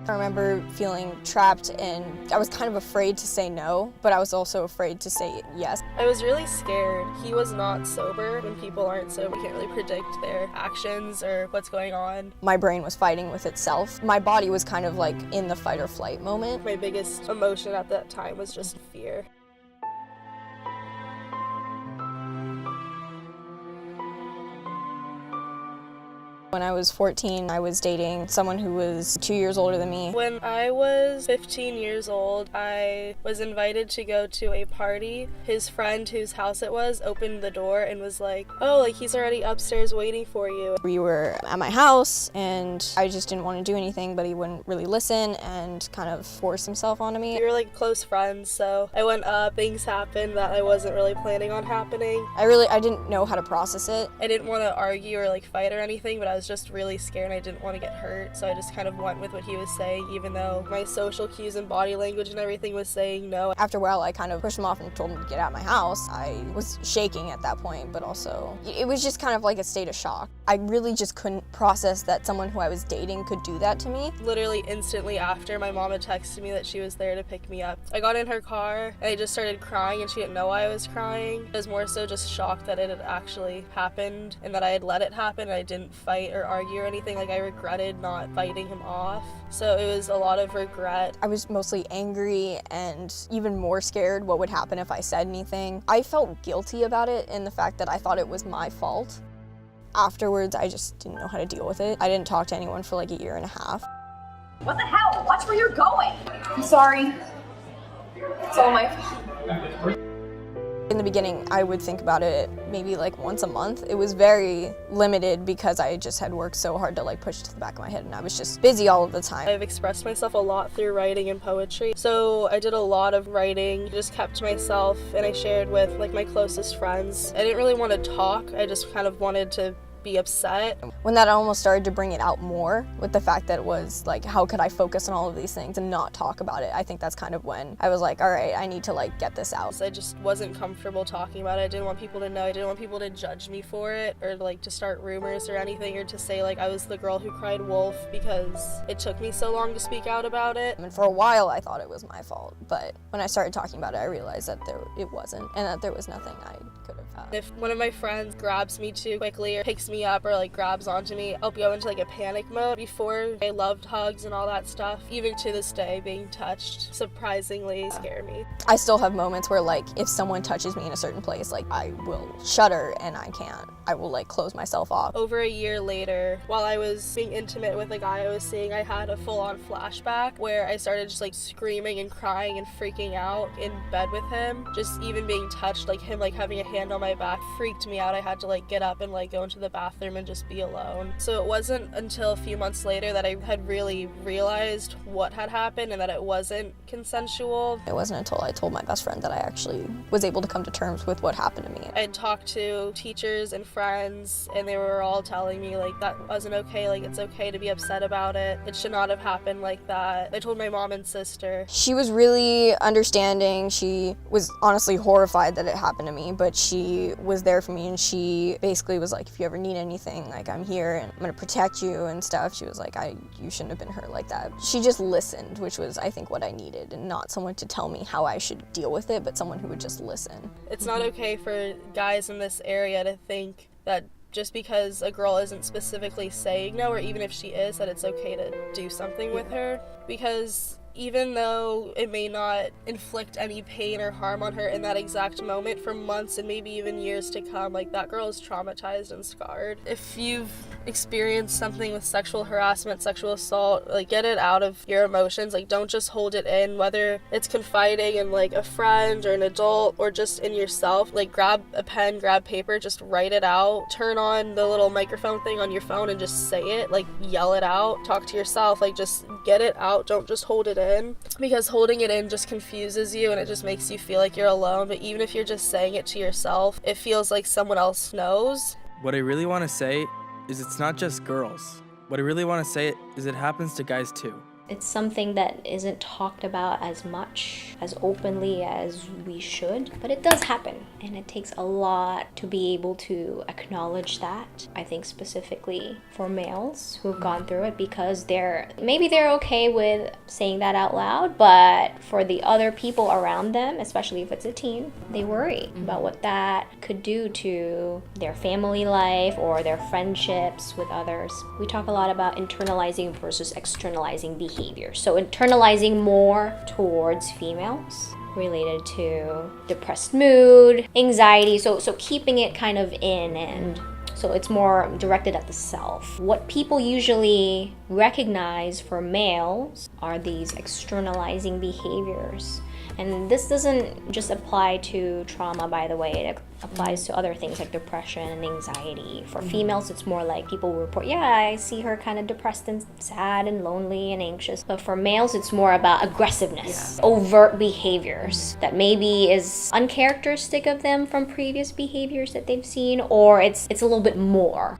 I remember feeling trapped and I was kind of afraid to say no, but I was also afraid to say yes. I was really scared. He was not sober. When people aren't sober, you can't really predict their actions or what's going on. My brain was fighting with itself. My body was kind of like in the fight or flight moment. My biggest emotion at that time was just fear. When I was 14, I was dating someone who was 2 years older than me. When I was 15 years old, I was invited to go to a party. His friend, whose house it was, opened the door and was like, oh, like he's already upstairs waiting for you. We were at my house and I just didn't want to do anything, but he wouldn't really listen and kind of force himself onto me. We were like close friends, so I went up, things happened that I wasn't really planning on happening. I didn't know how to process it. I didn't want to argue or like fight or anything, but I was just really scared and I didn't want to get hurt, so I just kind of went with what he was saying, even though my social cues and body language and everything was saying no. After a while, I kind of pushed him off and told him to get out of my house. I was shaking at that point, but also it was just kind of like a state of shock. I really just couldn't process that someone who I was dating could do that to me. Literally instantly after, my mom had texted me that she was there to pick me up. I got in her car and I just started crying and she didn't know why I was crying. I was more so just shocked that it had actually happened and that I had let it happen and I didn't fight or argue or anything. Like, I regretted not fighting him off. So it was a lot of regret. I was mostly angry and even more scared what would happen if I said anything. I felt guilty about it in the fact that I thought it was my fault. Afterwards, I just didn't know how to deal with it. I didn't talk to anyone for like a year and a half. What the hell? Watch where you're going. I'm sorry. It's all my fault. In the beginning, I would think about it maybe like once a month. It was very limited because I just had worked so hard to like push to the back of my head and I was just busy all of the time. I've expressed myself a lot through writing and poetry. So I did a lot of writing, just kept to myself, and I shared with like my closest friends. I didn't really want to talk, I just kind of wanted to be upset. When that almost started to bring it out more with the fact that it was like, how could I focus on all of these things and not talk about it? I think that's kind of when I was like, all right, I need to like get this out. I just wasn't comfortable talking about it. I didn't want people to know. I didn't want people to judge me for it or like to start rumors or anything or to say like I was the girl who cried wolf because it took me so long to speak out about it. And for a while I thought it was my fault, but when I started talking about it, I realized that it wasn't and that there was nothing I could have done. If one of my friends grabs me too quickly or picks me up or like grabs onto me, I'll go into like a panic mode. Before, I loved hugs and all that stuff. Even to this day, being touched surprisingly scared me. I still have moments where like if someone touches me in a certain place, like I will shudder and I can't. I will like close myself off. Over a year later, while I was being intimate with a guy I was seeing, I had a full-on flashback where I started just like screaming and crying and freaking out in bed with him. Just even being touched, like him like having a hand on my back freaked me out. I had to like get up and like go into the bathroom and just be alone. So it wasn't until a few months later that I had really realized what had happened and that it wasn't consensual. It wasn't until I told my best friend that I actually was able to come to terms with what happened to me. I had talked to teachers and friends and they were all telling me like that wasn't okay, like it's okay to be upset about it. It should not have happened like that. I told my mom and sister. She was really understanding. She was honestly horrified that it happened to me, but she was there for me and she basically was like, if you ever need anything, like I'm here and I'm gonna protect you and stuff. She was like, you shouldn't have been hurt like that. She just listened, which was I think what I needed, and not someone to tell me how I should deal with it, but someone who would just listen. It's not okay for guys in this area to think that just because a girl isn't specifically saying no, or even if she is, that it's okay to do something with her. Because even though it may not inflict any pain or harm on her in that exact moment, for months and maybe even years to come, like that girl is traumatized and scarred. If you've experienced something with sexual harassment, sexual assault, like get it out of your emotions. Like don't just hold it in, whether it's confiding in like a friend or an adult or just in yourself. Like grab a pen, grab paper, just write it out. Turn on the little microphone thing on your phone and just say it, like yell it out, talk to yourself, like just get it out. Don't just hold it in, because holding it in just confuses you and it just makes you feel like you're alone. But even if you're just saying it to yourself, it feels like someone else knows. What I really want to say is it's not just girls. What I really want to say is it happens to guys too. It's something that isn't talked about as much, as openly as we should, but it does happen, and it takes a lot to be able to acknowledge that. I think specifically for males who've gone through it, because maybe they're okay with saying that out loud, but for the other people around them, especially if it's a teen, they worry about what that could do to their family life or their friendships with others. We talk a lot about internalizing versus externalizing behavior. So internalizing more towards females related to depressed mood, anxiety, so keeping it kind of in, and so it's more directed at the self. What people usually recognize for males are these externalizing behaviors. And this doesn't just apply to trauma, by the way. It applies to other things like depression and anxiety. For females, it's more like people report, yeah, I see her kind of depressed and sad and lonely and anxious. But for males, it's more about aggressiveness, overt behaviors that maybe is uncharacteristic of them from previous behaviors that they've seen, or it's a little bit more.